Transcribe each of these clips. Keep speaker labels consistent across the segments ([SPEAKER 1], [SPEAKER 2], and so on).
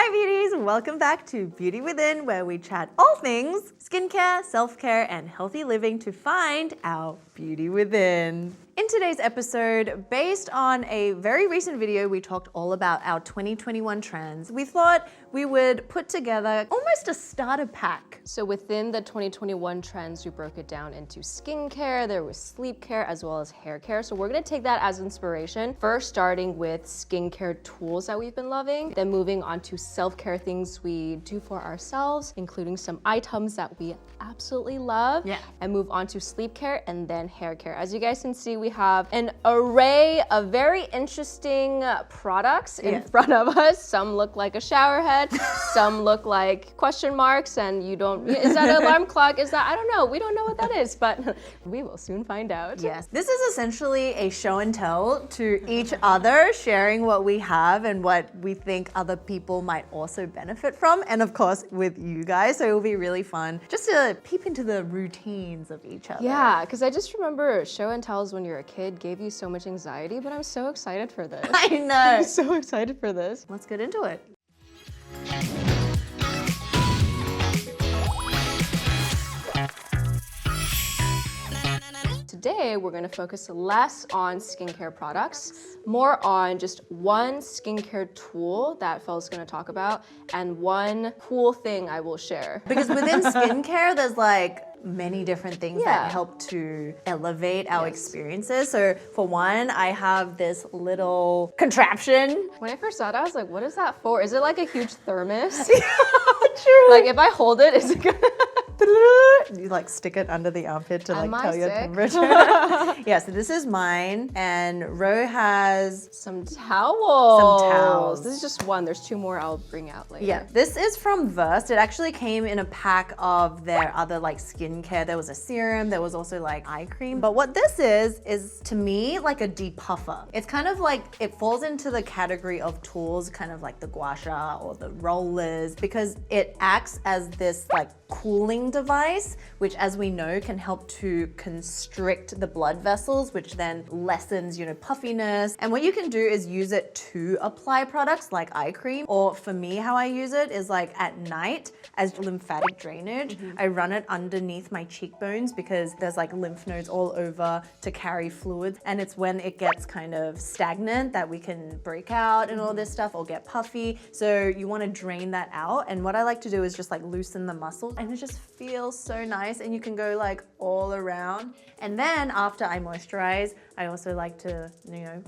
[SPEAKER 1] Hi beauties, welcome back to Beauty Within, where we chat all things skincare, self-care, and healthy living to find our beauty within. In today's episode, based on a very recent video, we talked all about our 2021 trends. We thought we would put together almost a starter pack.
[SPEAKER 2] So within the 2021 trends, we broke it down into skincare, there was Sleepcare, as well as haircare. So we're gonna take that as inspiration. First, starting with skincare tools that we've been loving, then moving on to self-care things we do for ourselves, including some items that we absolutely love, and move on to Sleepcare and then haircare. As you guys can see, we have an array of very interesting products in front of us. Some look like a shower head, some look like question marks, and you don't, is that an alarm clock? Is that, I don't know, we don't know what that is, but we will soon find out.
[SPEAKER 1] Yes, this is essentially a show and tell to each other, sharing what we have and what we think other people might also benefit from, and of course with you guys, so it will be really fun just to peep into the routines of each other.
[SPEAKER 2] Yeah, because I just remember show and tells when you're a kid gave you so much anxiety, but I'm so excited for this.
[SPEAKER 1] I know.
[SPEAKER 2] I'm so excited for this.
[SPEAKER 1] Let's get into it.
[SPEAKER 2] Today, we're gonna focus less on skincare products, more on just one skincare tool that Fel's gonna talk about, and one cool thing I will share.
[SPEAKER 1] Because within skincare, there's like many different things that help to elevate our experiences. So for one, I have this little contraption.
[SPEAKER 2] When I first saw it, I was like, what is that for? Is it like a huge thermos?
[SPEAKER 1] True.
[SPEAKER 2] Like if I hold it, is it gonna...
[SPEAKER 1] You like stick it under the armpit to
[SPEAKER 2] Am
[SPEAKER 1] like
[SPEAKER 2] I
[SPEAKER 1] tell your
[SPEAKER 2] sick?
[SPEAKER 1] temperature. Yeah, so this is mine, and Ro has
[SPEAKER 2] some towels.
[SPEAKER 1] Some towels.
[SPEAKER 2] This is just one. There's two more I'll bring out later.
[SPEAKER 1] Yeah, this is from Versed. It actually came in a pack of their other like skincare. There was a serum, there was also like eye cream. But what this is to me like a depuffer. It's kind of like, it falls into the category of tools, kind of like the gua sha or the rollers, because it acts as this like cooling device, which as we know can help to constrict the blood vessels, which then lessens, puffiness. And what you can do is use it to apply products like eye cream, or for me, how I use it is like at night as lymphatic drainage. I run it underneath my cheekbones because there's like lymph nodes all over to carry fluids, and it's when it gets kind of stagnant that we can break out and all this stuff, or get puffy. So you want to drain that out, and what I like to do is just like loosen the muscles, and it just feels so nice, and you can go like all around. And then after I moisturize, I also like to,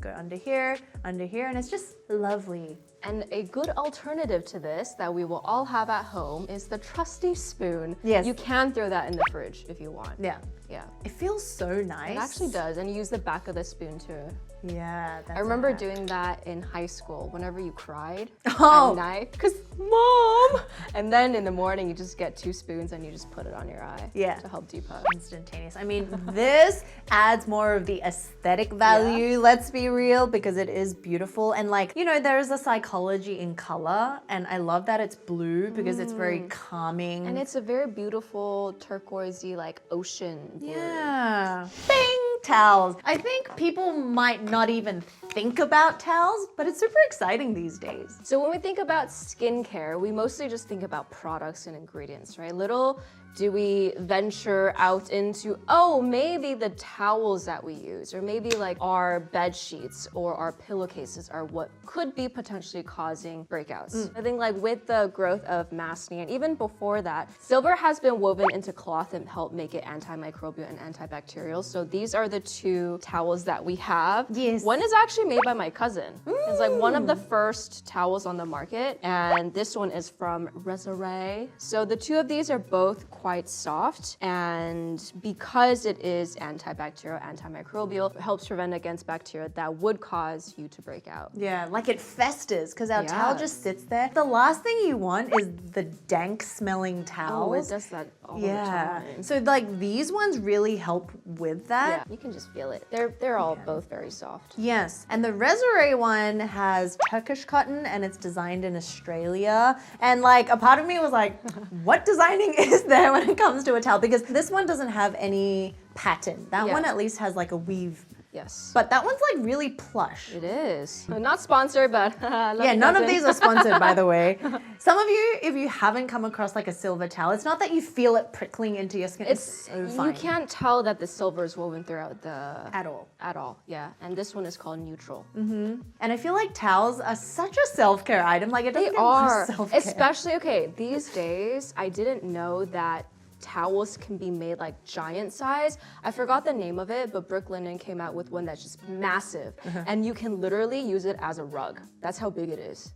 [SPEAKER 1] go under here, and it's just lovely.
[SPEAKER 2] And a good alternative to this that we will all have at home is the trusty spoon.
[SPEAKER 1] Yes.
[SPEAKER 2] You can throw that in the fridge if you want.
[SPEAKER 1] Yeah.
[SPEAKER 2] Yeah.
[SPEAKER 1] It feels so nice.
[SPEAKER 2] It actually does, and you use the back of the spoon too.
[SPEAKER 1] Yeah, that's
[SPEAKER 2] I remember doing that in high school whenever you cried at
[SPEAKER 1] Oh.
[SPEAKER 2] night, because mom! And then in the morning you just get 2 spoons and you just put it on your eye to help depuff.
[SPEAKER 1] Instantaneous. I mean, this adds more of the aesthetic value, let's be real, because it is beautiful. And like, there is a psychology in color, and I love that it's blue because it's very calming.
[SPEAKER 2] And it's a very beautiful turquoisey, like ocean blue.
[SPEAKER 1] Yeah. Bing! Towels. I think people might not even think about towels, but it's super exciting these days.
[SPEAKER 2] So when we think about skincare, we mostly just think about products and ingredients, right? Little do we venture out into, oh, maybe the towels that we use, or maybe like our bed sheets or our pillowcases are what could be potentially causing breakouts. I think like with the growth of masking, and even before that, silver has been woven into cloth and help make it antimicrobial and antibacterial. So these are the 2 towels that we have.
[SPEAKER 1] Yes.
[SPEAKER 2] One is actually made by my cousin. It's like one of the first towels on the market, and this one is from Reserve. So the 2 of these are both quite soft, and because it is antibacterial, antimicrobial, it helps prevent against bacteria that would cause you to break out.
[SPEAKER 1] Yeah, like it festers because our towel just sits there. The last thing you want is the dank smelling towels.
[SPEAKER 2] Oh, it does that all the time.
[SPEAKER 1] So like these ones really help with that.
[SPEAKER 2] Yeah, you can just feel it. They're all both very soft.
[SPEAKER 1] Yes, and the Reserve one has Turkish cotton, and it's designed in Australia. And like a part of me was like, what designing is there when it comes to a towel? Because this one doesn't have any pattern. That one at least has like a weave
[SPEAKER 2] Yes.
[SPEAKER 1] But that one's like really plush.
[SPEAKER 2] It is. Not sponsored, but
[SPEAKER 1] Yeah, none of these are sponsored, by the way. Some of you, if you haven't come across like a silver towel, it's not that you feel it prickling into your skin. It's so fine.
[SPEAKER 2] You can't tell that the silver is woven throughout the...
[SPEAKER 1] At all.
[SPEAKER 2] At all, yeah. And this one is called neutral.
[SPEAKER 1] And I feel like towels are such a self-care item. Like it doesn't
[SPEAKER 2] They
[SPEAKER 1] get
[SPEAKER 2] are.
[SPEAKER 1] much self-care.
[SPEAKER 2] Especially, okay, these days, I didn't know that towels can be made like giant size. I forgot the name of it, but Brooklinen came out with one that's just massive. And you can literally use it as a rug. That's how big it is.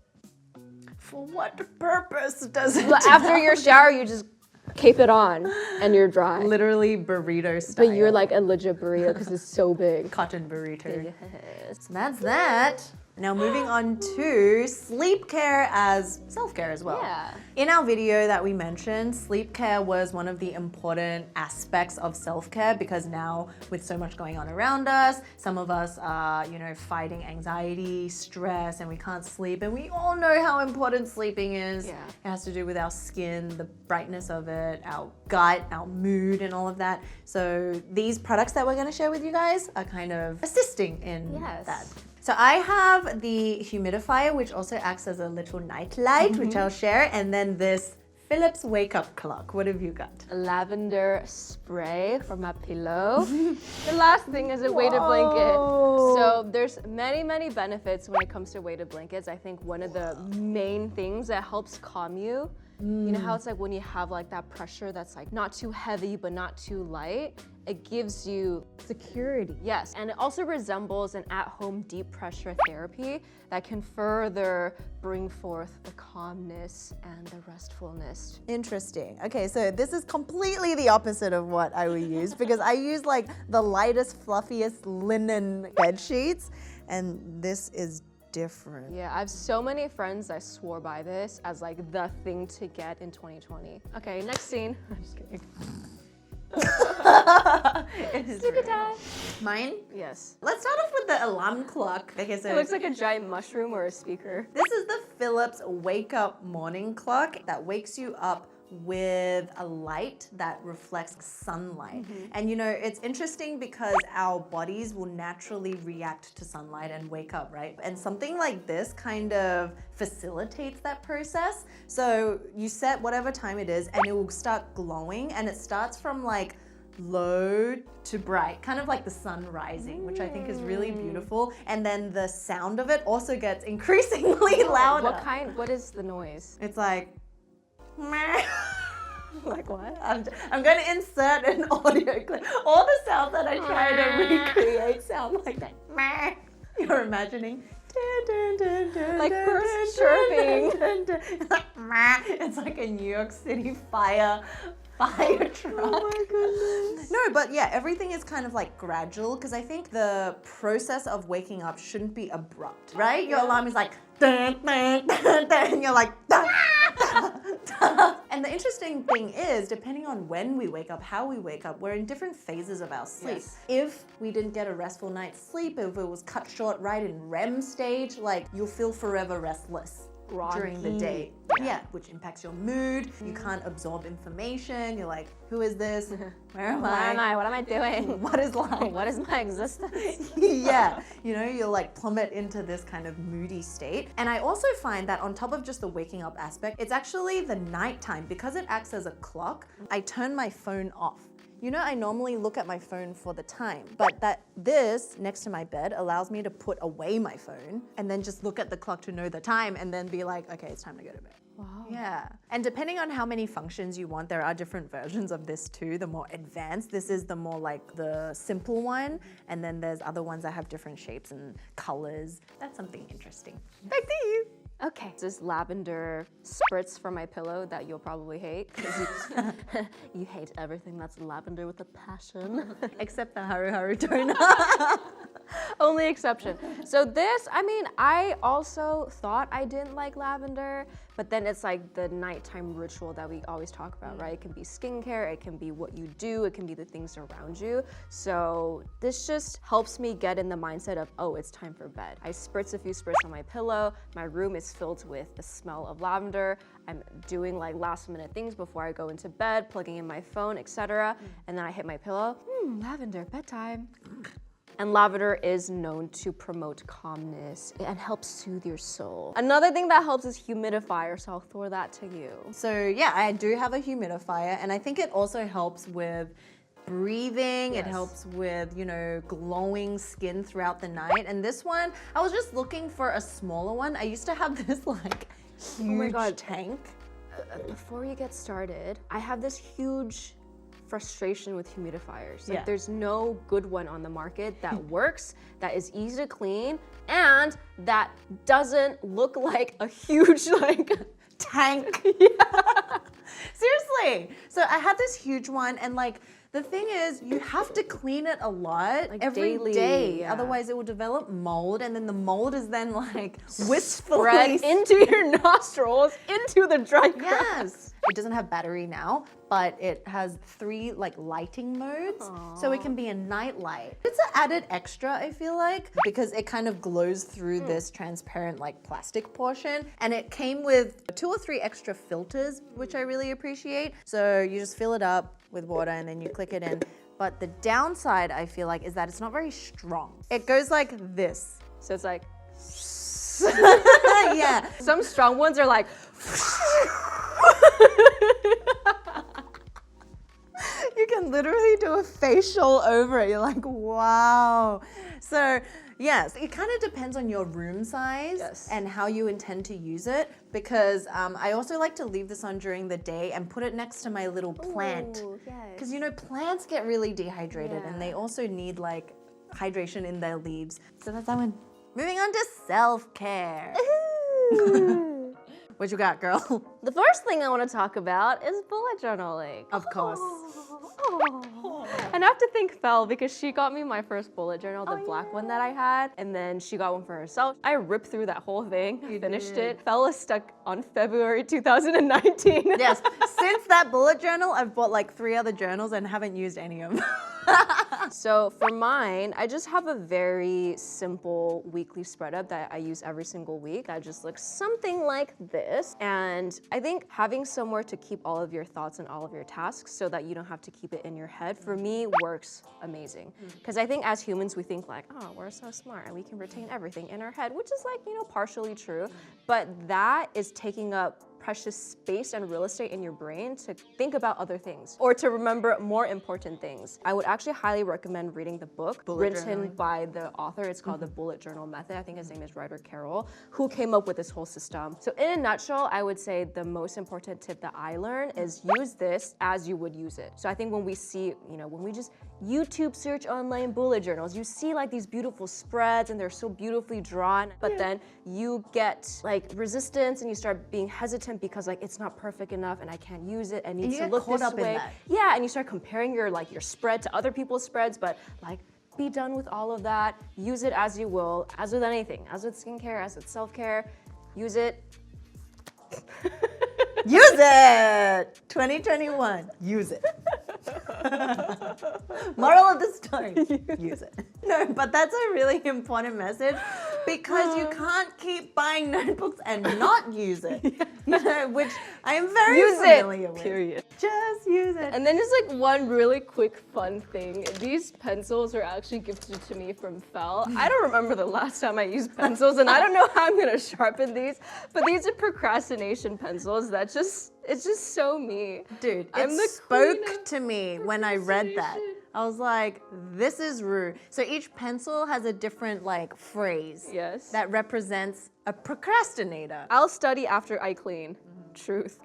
[SPEAKER 1] For what purpose does it?
[SPEAKER 2] After your shower, you just cape it on and you're dry.
[SPEAKER 1] Literally burrito style.
[SPEAKER 2] But you're like a legit burrito because it's so big.
[SPEAKER 1] Cotton burrito.
[SPEAKER 2] Yes.
[SPEAKER 1] So that's that. Now moving on to sleep care as self-care as well.
[SPEAKER 2] Yeah.
[SPEAKER 1] In our video that we mentioned, sleep care was one of the important aspects of self-care because now with so much going on around us, some of us are, you know, fighting anxiety, stress, and we can't sleep. And we all know how important sleeping is.
[SPEAKER 2] Yeah.
[SPEAKER 1] It has to do with our skin, the brightness of it, our gut, our mood, and all of that. So these products that we're gonna share with you guys are kind of assisting in that. So I have the humidifier, which also acts as a little night light, which I'll share, and then this Philips wake up clock. What have you got?
[SPEAKER 2] A lavender spray for my pillow. The last thing is a weighted blanket. So there's many benefits when it comes to weighted blankets. I think one of the main things that helps calm you, you know how it's like when you have like that pressure that's like not too heavy but not too light, it gives you security. Yes, and it also resembles an at-home deep pressure therapy that can further bring forth the calmness and the restfulness.
[SPEAKER 1] Interesting. Okay, so this is completely the opposite of what I would use because I use like the lightest, fluffiest linen bed sheets, and this is different.
[SPEAKER 2] Yeah, I have so many friends that swore by this as like the thing to get in 2020. Okay, next scene. I'm just kidding.
[SPEAKER 1] It is
[SPEAKER 2] Stick a tie.
[SPEAKER 1] Mine?
[SPEAKER 2] Yes.
[SPEAKER 1] Let's start off with the alarm clock. Okay, so
[SPEAKER 2] It looks like a giant mushroom or a speaker.
[SPEAKER 1] this is the Philips wake up morning clock that wakes you up with a light that reflects sunlight. And you know, it's interesting because our bodies will naturally react to sunlight and wake up, right? And something like this kind of facilitates that process. So you set whatever time it is and it will start glowing, and it starts from like low to bright, kind of like the sun rising, which I think is really beautiful. And then the sound of it also gets increasingly louder.
[SPEAKER 2] What is the noise?
[SPEAKER 1] It's like
[SPEAKER 2] Like what?
[SPEAKER 1] I'm going to insert an audio clip. All the sounds that I try to recreate sound like that. You're imagining.
[SPEAKER 2] Like birds chirping.
[SPEAKER 1] It's like a New York City fire truck. Oh my goodness. No, but yeah, everything is kind of like gradual because I think the process of waking up shouldn't be abrupt, right? Your alarm is like, dun, dun, dun, dun, and you're like, dun, dun, dun. And the interesting thing is, depending on when we wake up, how we wake up, we're in different phases of our sleep.
[SPEAKER 2] Yes.
[SPEAKER 1] If we didn't get a restful night's sleep, if it was cut short right in REM stage, like you'll feel forever restless during the day. Yeah, which impacts your mood. You can't absorb information. You're like, who is this? Where am I?
[SPEAKER 2] What am I doing?
[SPEAKER 1] What is life?
[SPEAKER 2] What is my existence?
[SPEAKER 1] Yeah, you know, you'll like plummet into this kind of moody state. And I also find that on top of just the waking up aspect, it's actually the nighttime. Because it acts as a clock, I turn my phone off. You know, I normally look at my phone for the time, but this next to my bed allows me to put away my phone and then just look at the clock to know the time and then be like, okay, it's time to go to bed.
[SPEAKER 2] Wow.
[SPEAKER 1] Yeah. And depending on how many functions you want, there are different versions of this too, the more advanced. This is the more like the simple one. And then there's other ones that have different shapes and colors. That's something interesting. Back to you.
[SPEAKER 2] Okay. This lavender spritz for my pillow that you'll probably hate because you hate everything that's lavender with a passion.
[SPEAKER 1] Except the Haru Haru toner.
[SPEAKER 2] Only exception. So this, I mean, I also thought I didn't like lavender, but then it's like the nighttime ritual that we always talk about, right? It can be skincare, it can be what you do, it can be the things around you. So this just helps me get in the mindset of, oh, it's time for bed. I spritz a few spritz on my pillow. My room is filled with the smell of lavender. I'm doing like last minute things before I go into bed, plugging in my phone, etc. And then I hit my pillow, lavender, bedtime. And lavender is known to promote calmness and help soothe your soul. Another thing that helps is humidifier, so I'll throw that to you.
[SPEAKER 1] So yeah, I do have a humidifier, and I think it also helps with breathing. It helps with, you know, glowing skin throughout the night. And this one, I was just looking for a smaller one. I used to have this like huge tank.
[SPEAKER 2] Before you get started, I have this huge frustration with humidifiers. Like there's no good one on the market that works, that is easy to clean, and that doesn't look like a huge like
[SPEAKER 1] tank. Seriously. So I had this huge one, and like the thing is, you have to clean it a lot, like every day. Otherwise it will develop mold, and then the mold is then like wistfully
[SPEAKER 2] spread into your nostrils, into the dry grass.
[SPEAKER 1] Yes. It doesn't have battery now, but it has 3 like lighting modes. So it can be a night light. It's an added extra, I feel like, because it kind of glows through this transparent like plastic portion. And it came with 2 or 3 extra filters, which I really appreciate. So you just fill it up with water and then you click it in. But the downside, I feel like, is that it's not very strong. It goes like this.
[SPEAKER 2] So it's like,
[SPEAKER 1] yeah.
[SPEAKER 2] Some strong ones are like,
[SPEAKER 1] you can literally do a facial over it. You're like, wow. So yes, it kind of depends on your room size and how you intend to use it, because I also like to leave this on during the day and put it next to my little plant. Because you know, plants get really dehydrated and they also need like hydration in their leaves. So that's that one. Moving on to self-care. What you got, girl?
[SPEAKER 2] The first thing I want to talk about is bullet journaling.
[SPEAKER 1] Of course.
[SPEAKER 2] And I have to thank Fel, because she got me my first bullet journal, the black one that I had, and then she got one for herself. I ripped through that whole thing, finished it. Fel is stuck on February 2019.
[SPEAKER 1] Yes, since that bullet journal, I've bought like 3 other journals and haven't used any of them.
[SPEAKER 2] So for mine, I just have a very simple weekly spread up that I use every single week that just looks something like this. And I think having somewhere to keep all of your thoughts and all of your tasks so that you don't have to keep it in your head, for me, works amazing. Because I think as humans, we think like, oh, we're so smart and we can retain everything in our head, which is like, you know, partially true. But that is taking up precious space and real estate in your brain to think about other things or to remember more important things. I would actually highly recommend reading the book written by the author. It's called The Bullet Journal Method. I think his name is Ryder Carroll, who came up with this whole system. So in a nutshell, I would say the most important tip that I learned is use this as you would use it. So I think when we see, you know, when we just YouTube search online bullet journals, you see like these beautiful spreads and they're so beautifully drawn, but then you get like resistance and you start being hesitant because like it's not perfect enough and I can't use it and needs to look this way. Yeah, and you start comparing your spread to other people's spreads, but like be done with all of that. Use it as you will, as with anything, as with skincare, as with self-care. Use it.
[SPEAKER 1] Use it! 2021, use it. Moral of the story, use it. No, but that's a really important message because you can't keep buying notebooks and not use it, which I am very familiar with.
[SPEAKER 2] Period.
[SPEAKER 1] Just use it.
[SPEAKER 2] And then just like one really quick fun thing. These pencils were actually gifted to me from Fel. I don't remember the last time I used pencils and I don't know how I'm gonna sharpen these, but these are procrastination pencils. It's just so me.
[SPEAKER 1] Dude, it spoke to me when I read that. I was like, this is rude. So each pencil has a different like phrase that represents a procrastinator.
[SPEAKER 2] I'll study after I clean. Truth.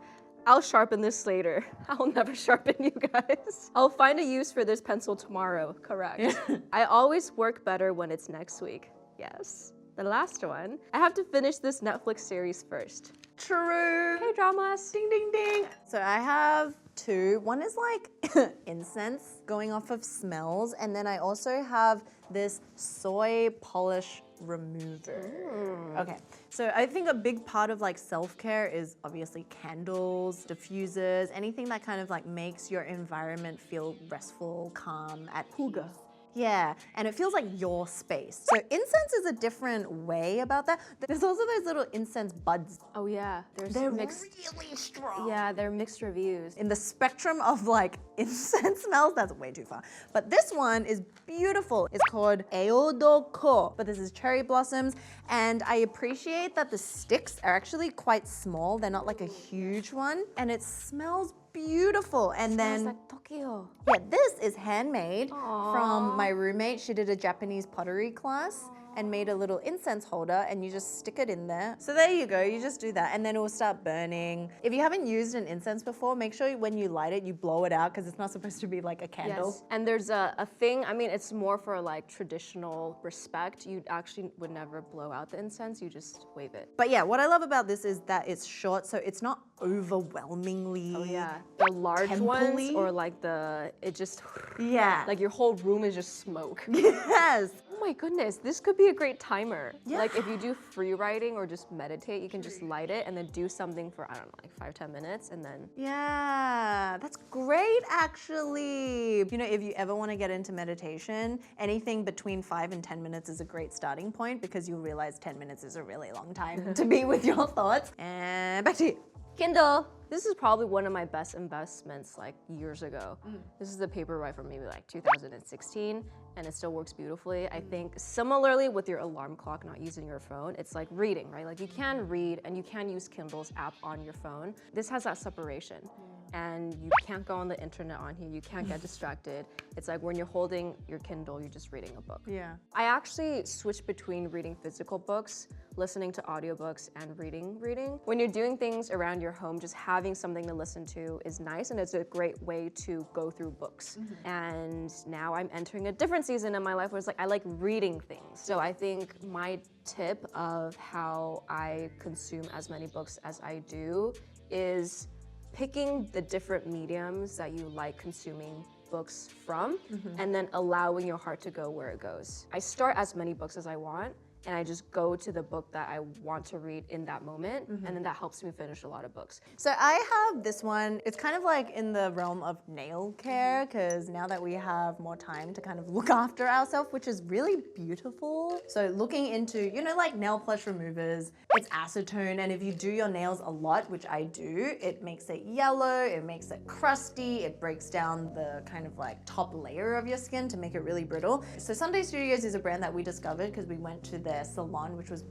[SPEAKER 2] I'll sharpen this later. I'll never sharpen you guys. I'll find a use for this pencil tomorrow. Correct. I always work better when it's next week. Yes. The last one, I have to finish this Netflix series first.
[SPEAKER 1] True.
[SPEAKER 2] K-dramas.
[SPEAKER 1] Ding, ding, ding. So I have 2. One is like incense going off of smells. And then I also have this soy polish remover. Okay, so I think a big part of like self-care is obviously candles, diffusers, anything that kind of like makes your environment feel restful, calm, at peace. Yeah, and it feels like your space. So incense is a different way about that. There's also those little incense buds.
[SPEAKER 2] Oh yeah,
[SPEAKER 1] they're mixed, really strong.
[SPEAKER 2] Yeah, they're mixed reviews.
[SPEAKER 1] In the spectrum of like incense smells, that's way too far. But this one is beautiful. It's called Eodoko, but this is cherry blossoms. And I appreciate that the sticks are actually quite small. They're not like a huge one. And it smells beautiful. And then
[SPEAKER 2] like Tokyo.
[SPEAKER 1] yeah, this is handmade from my roommate. She did a Japanese pottery class and made a little incense holder, and you just stick it in there. So there you go, you just do that and then it will start burning. If you haven't used an incense before, make sure when you light it, you blow it out because it's not supposed to be like a candle.
[SPEAKER 2] Yes. And there's a thing, I mean, it's more for like traditional respect. You actually would never blow out the incense, you just wave it.
[SPEAKER 1] But yeah, what I love about this is that it's short, so it's not overwhelmingly
[SPEAKER 2] The large ones
[SPEAKER 1] temple-y.
[SPEAKER 2] or like it just,
[SPEAKER 1] yeah.
[SPEAKER 2] like your whole room is just smoke.
[SPEAKER 1] Yes.
[SPEAKER 2] Oh my goodness, this could be a great timer.
[SPEAKER 1] Yeah.
[SPEAKER 2] Like if you do free writing or just meditate, you can just light it and then do something for, I don't know, like 5-10 minutes and then.
[SPEAKER 1] Yeah, that's great actually. You know, if you ever want to get into meditation, anything between 5 and 10 minutes is a great starting point because you'll realize 10 minutes is a really long time to be with your thoughts. And back to you.
[SPEAKER 2] Kindle. This is probably one of my best investments like years ago. This is the Paperwhite from maybe like 2016 and it still works beautifully. I think similarly with your alarm clock, not using your phone, it's like reading, right? Like you can read and you can use Kindle's app on your phone. This has that separation and you can't go on the internet on here. You can't get distracted. It's like when you're holding your Kindle, you're just reading a book.
[SPEAKER 1] Yeah.
[SPEAKER 2] I actually switch between reading physical books, listening to audiobooks, and reading. When you're doing things around your home, just having something to listen to is nice, and it's a great way to go through books. And now I'm entering a different season in my life where it's like I like reading things. So I think my tip of how I consume as many books as I do is picking the different mediums that you like consuming books from and then allowing your heart to go where it goes. I start as many books as I want and I just go to the book that I want to read in that moment and then that helps me finish a lot of books.
[SPEAKER 1] So I have this one. It's kind of like in the realm of nail care because now that we have more time to kind of look after ourselves, which is really beautiful. So looking into, you know, like nail polish removers, it's acetone, and if you do your nails a lot, which I do, it makes it yellow, it makes it crusty, it breaks down the kind of like top layer of your skin to make it really brittle. So Sunday Studios is a brand that we discovered because we went to their salon, which was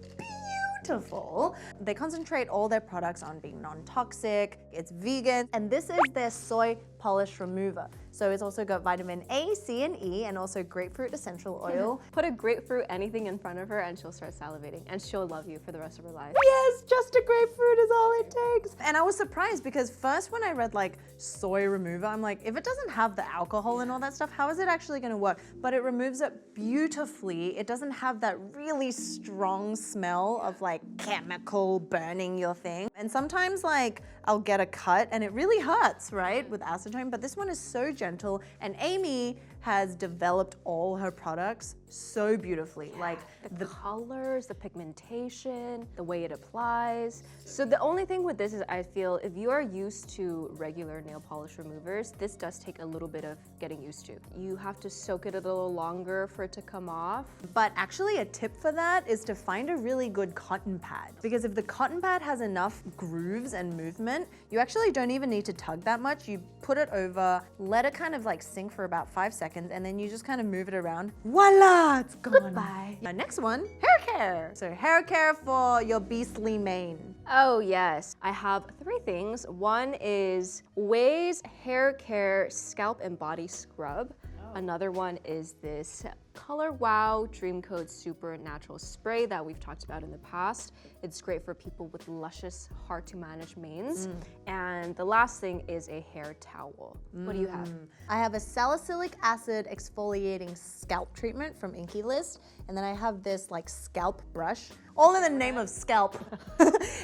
[SPEAKER 1] beautiful. They concentrate all their products on being non-toxic, it's vegan, and this is their soy polish remover. So it's also got vitamin A, C, and E, and also grapefruit essential oil.
[SPEAKER 2] Put a grapefruit, anything in front of her and she'll start salivating and she'll love you for the rest of her life.
[SPEAKER 1] Yes, just a grapefruit is all it takes. And I was surprised because first when I read like soy remover, I'm like, if it doesn't have the alcohol and all that stuff, how is it actually gonna work? But it removes it beautifully. It doesn't have that really strong smell of like chemical burning your thing. And sometimes like I'll get a cut and it really hurts, right, with acetone, but this one is so gentle, and Amy has developed all her products so beautifully. Like
[SPEAKER 2] the colors, the pigmentation, the way it applies. So the only thing with this is I feel if you are used to regular nail polish removers, this does take a little bit of getting used to. You have to soak it a little longer for it to come off.
[SPEAKER 1] But actually a tip for that is to find a really good cotton pad, because if the cotton pad has enough grooves and movement, you actually don't even need to tug that much. You put it over, let it kind of like sink for about 5 seconds, and then you just kind of move it around. Voila, it's gone.
[SPEAKER 2] Goodbye.
[SPEAKER 1] Next one, hair care. So hair care for your beastly mane.
[SPEAKER 2] Oh yes, I have 3 things. One is OUAI's Haircare Scalp and Body Scrub. Another one is this Colorwow Dream Coat Super Natural Spray that we've talked about in the past. It's great for people with luscious, hard to manage manes. And the last thing is a hair towel. What do you have?
[SPEAKER 1] I have a salicylic acid exfoliating scalp treatment from Inkey List. And then I have this like scalp brush, all in the name of scalp.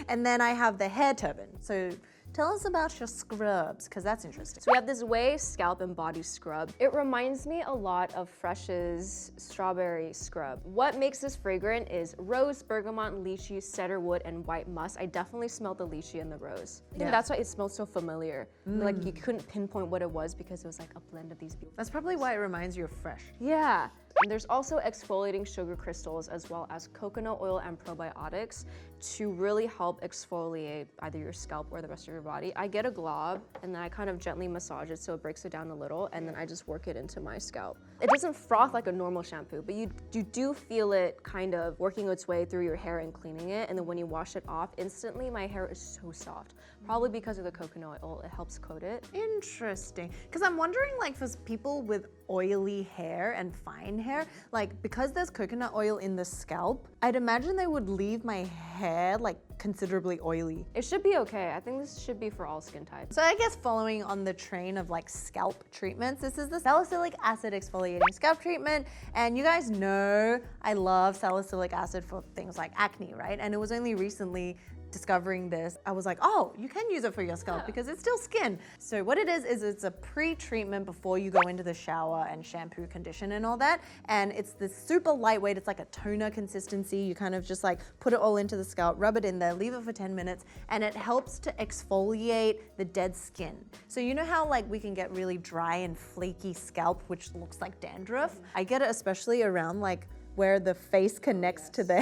[SPEAKER 1] And then I have the hair turban. So tell us about your scrubs, because that's interesting.
[SPEAKER 2] So we have this OUAI Scalp and Body Scrub. It reminds me a lot of Fresh's Strawberry Scrub. What makes this fragrant is rose, bergamot, lychee, cedarwood, and white musk. I definitely smelled the lychee and the rose. I think that's why it smells so familiar. Like you couldn't pinpoint what it was because it was like a blend of these beautiful.
[SPEAKER 1] That's probably why it reminds you of Fresh.
[SPEAKER 2] Yeah. And there's also exfoliating sugar crystals as well as coconut oil and probiotics to really help exfoliate either your scalp or the rest of your body, I get a glob and then I kind of gently massage it so it breaks it down a little, and then I just work it into my scalp. It doesn't froth like a normal shampoo, but you do feel it kind of working its way through your hair and cleaning it, and then when you wash it off, instantly my hair is so soft. Probably because of the coconut oil, it helps coat it.
[SPEAKER 1] Interesting. Because I'm wondering, like, for people with oily hair and fine hair, like, because there's coconut oil in the scalp, I'd imagine they would leave my hair, like, considerably oily.
[SPEAKER 2] It should be okay. I think this should be for all skin types.
[SPEAKER 1] So I guess following on the train of, like, scalp treatments, this is the Salicylic Acid Exfoliating Scalp Treatment. And you guys know I love salicylic acid for things like acne, right? And it was only recently discovering this, I was like, oh, you can use it for your scalp because it's still skin. So what it is it's a pre-treatment before you go into the shower and shampoo, condition and all that. And it's this super lightweight, it's like a toner consistency. You kind of just like put it all into the scalp, rub it in there, leave it for 10 minutes, and it helps to exfoliate the dead skin. So you know how like we can get really dry and flaky scalp, which looks like dandruff? I get it especially around like where the face connects to the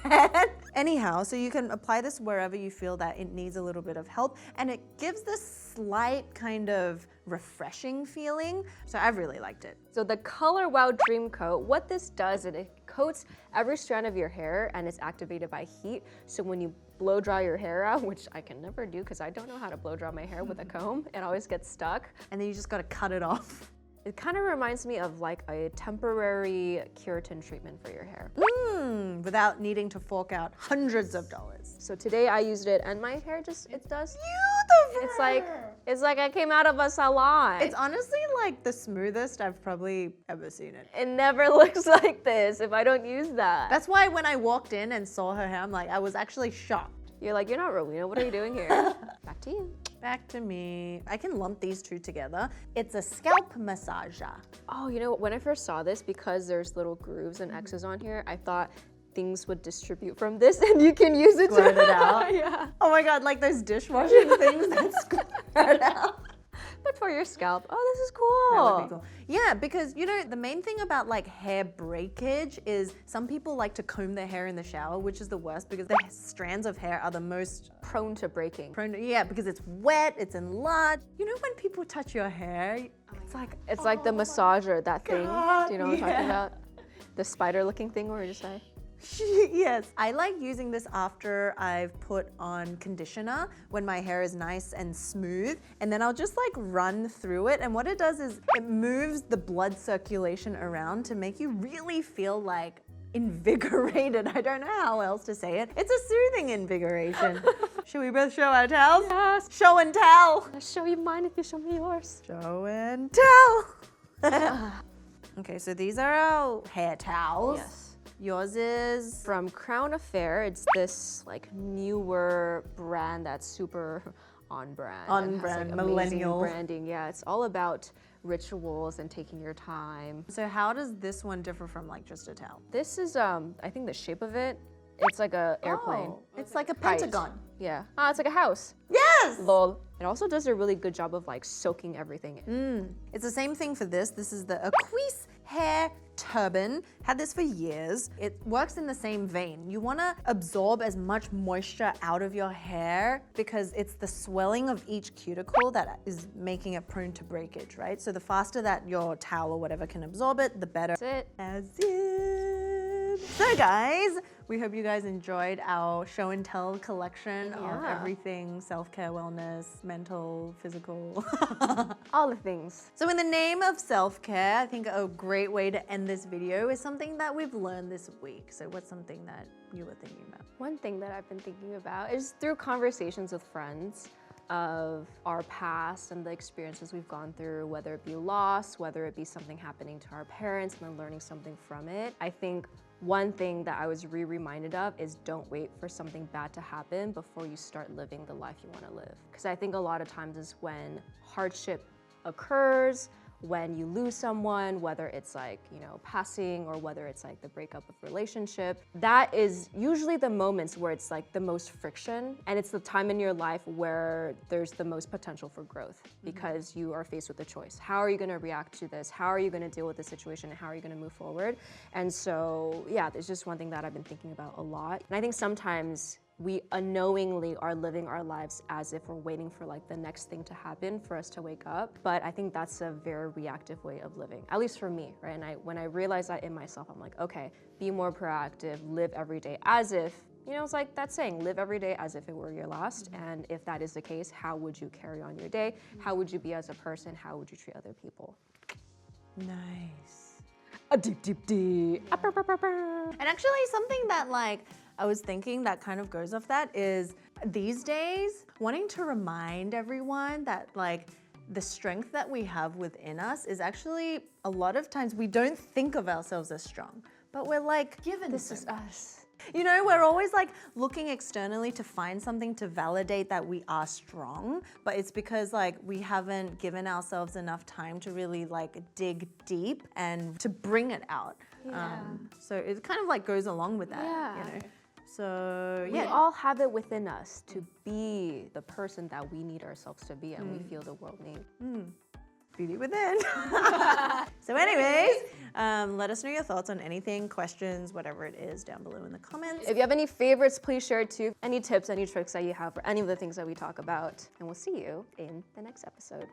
[SPEAKER 1] head. Anyhow, so you can apply this wherever you feel that it needs a little bit of help, and it gives this slight kind of refreshing feeling. So I've really liked it.
[SPEAKER 2] So the Colorwow Dream Coat, what this does is it coats every strand of your hair and it's activated by heat. So when you blow dry your hair out, which I can never do because I don't know how to blow dry my hair with a comb, it always gets stuck.
[SPEAKER 1] And then you just gotta cut it off.
[SPEAKER 2] It kind of reminds me of like a temporary keratin treatment for your hair.
[SPEAKER 1] Without needing to fork out hundreds of dollars.
[SPEAKER 2] So today I used it and my hair just, it does.
[SPEAKER 1] Beautiful!
[SPEAKER 2] It's like I came out of a salon.
[SPEAKER 1] It's honestly like the smoothest I've probably ever seen it.
[SPEAKER 2] It never looks like this if I don't use that.
[SPEAKER 1] That's why when I walked in and saw her hair, I'm like, I was actually shocked.
[SPEAKER 2] You're like, you're not Rowena, what are you doing here? Back to you.
[SPEAKER 1] Back to me. I can lump these two together. It's a scalp massager.
[SPEAKER 2] Oh, you know, when I first saw this, because there's little grooves and X's on here, I thought things would distribute from this and you can use it
[SPEAKER 1] Squirt
[SPEAKER 2] to
[SPEAKER 1] it out.
[SPEAKER 2] Yeah.
[SPEAKER 1] Oh my God, like those dishwashing things that squirt out.
[SPEAKER 2] But for your scalp, oh, this is cool.
[SPEAKER 1] That would be cool. Yeah, because you know, the main thing about like hair breakage is some people like to comb their hair in the shower, which is the worst because the strands of hair are the most
[SPEAKER 2] Prone to breaking.
[SPEAKER 1] yeah, because it's wet, it's enlarged. You know when people touch your hair, it's like
[SPEAKER 2] the massager, that thing.
[SPEAKER 1] God,
[SPEAKER 2] Do you know what I'm talking about? The spider-looking thing where you just like,
[SPEAKER 1] yes, I like using this after I've put on conditioner when my hair is nice and smooth, and then I'll just like run through it, and what it does is it moves the blood circulation around to make you really feel like invigorated. I don't know how else to say it. It's a soothing invigoration. Should we both show our towels?
[SPEAKER 2] yes,
[SPEAKER 1] Show and tell.
[SPEAKER 2] I'll show you mine if you show me yours.
[SPEAKER 1] Show and tell. Okay, so these are our hair towels.
[SPEAKER 2] Yes.
[SPEAKER 1] Yours is
[SPEAKER 2] From Crown Affair, it's this like newer brand that's super on brand.
[SPEAKER 1] On
[SPEAKER 2] and has,
[SPEAKER 1] brand,
[SPEAKER 2] like, amazing
[SPEAKER 1] millennial.
[SPEAKER 2] branding. Yeah, it's all about rituals and taking your time.
[SPEAKER 1] So how does this one differ from like just a towel?
[SPEAKER 2] This is I think the shape of it, it's like a airplane.
[SPEAKER 1] Oh, it's like a
[SPEAKER 2] Height.
[SPEAKER 1] pentagon.
[SPEAKER 2] Yeah. Ah, it's like a house.
[SPEAKER 1] Yes!
[SPEAKER 2] Lol. It also does a really good job of like soaking everything in.
[SPEAKER 1] It's the same thing for this. This is the Aquise Hair Turban. Had this for years. It works in the same vein. You want to absorb as much moisture out of your hair because it's the swelling of each cuticle that is making it prone to breakage, right? So the faster that your towel or whatever can absorb it, the better.
[SPEAKER 2] That's it.
[SPEAKER 1] As it. So guys, we hope you guys enjoyed our show and tell collection of
[SPEAKER 2] Yeah.
[SPEAKER 1] everything self-care, wellness, mental, physical.
[SPEAKER 2] All the things.
[SPEAKER 1] So in the name of self-care, I think a great way to end this video is something that we've learned this week. So what's something that you were thinking about?
[SPEAKER 2] One thing that I've been thinking about is through conversations with friends of our past and the experiences we've gone through, whether it be loss, whether it be something happening to our parents and then learning something from it. I think one thing that I was reminded of is don't wait for something bad to happen before you start living the life you want to live. Because I think a lot of times is when hardship occurs, when you lose someone, whether it's like, you know, passing or whether it's like the breakup of relationship, that is usually the moments where it's like the most friction, and it's the time in your life where there's the most potential for growth because you are faced with a choice. How are you going to react to this? How are you going to deal with the situation, and how are you going to move forward? And so, yeah, there's just one thing that I've been thinking about a lot. And I think sometimes we unknowingly are living our lives as if we're waiting for like the next thing to happen for us to wake up. But I think that's a very reactive way of living, at least for me, right? And when I realize that in myself, I'm like, okay, be more proactive, live every day as if, you know, it's like that saying, live every day as if it were your last. And if that is the case, how would you carry on your day? How would you be as a person? How would you treat other people?
[SPEAKER 1] Nice.
[SPEAKER 2] A deep, deep, deep.
[SPEAKER 1] And actually something that like I was thinking that kind of goes off that is these days wanting to remind everyone that like the strength that we have within us is actually a lot of times we don't think of ourselves as strong, but we're like given
[SPEAKER 2] This is us.
[SPEAKER 1] You know, we're always like looking externally to find something to validate that we are strong, but it's because like we haven't given ourselves enough time to really like dig deep and to bring it out.
[SPEAKER 2] Yeah.
[SPEAKER 1] So it kind of like goes along with that,
[SPEAKER 2] Yeah.
[SPEAKER 1] you know. So
[SPEAKER 2] We
[SPEAKER 1] yeah.
[SPEAKER 2] all have it within us to be the person that we need ourselves to be and we feel the world need.
[SPEAKER 1] Beauty within. So anyways, let us know your thoughts on anything, questions, whatever it is down below in the comments.
[SPEAKER 2] If you have any favorites, please share it too. Any tips, any tricks that you have for any of the things that we talk about. And we'll see you in the next episode.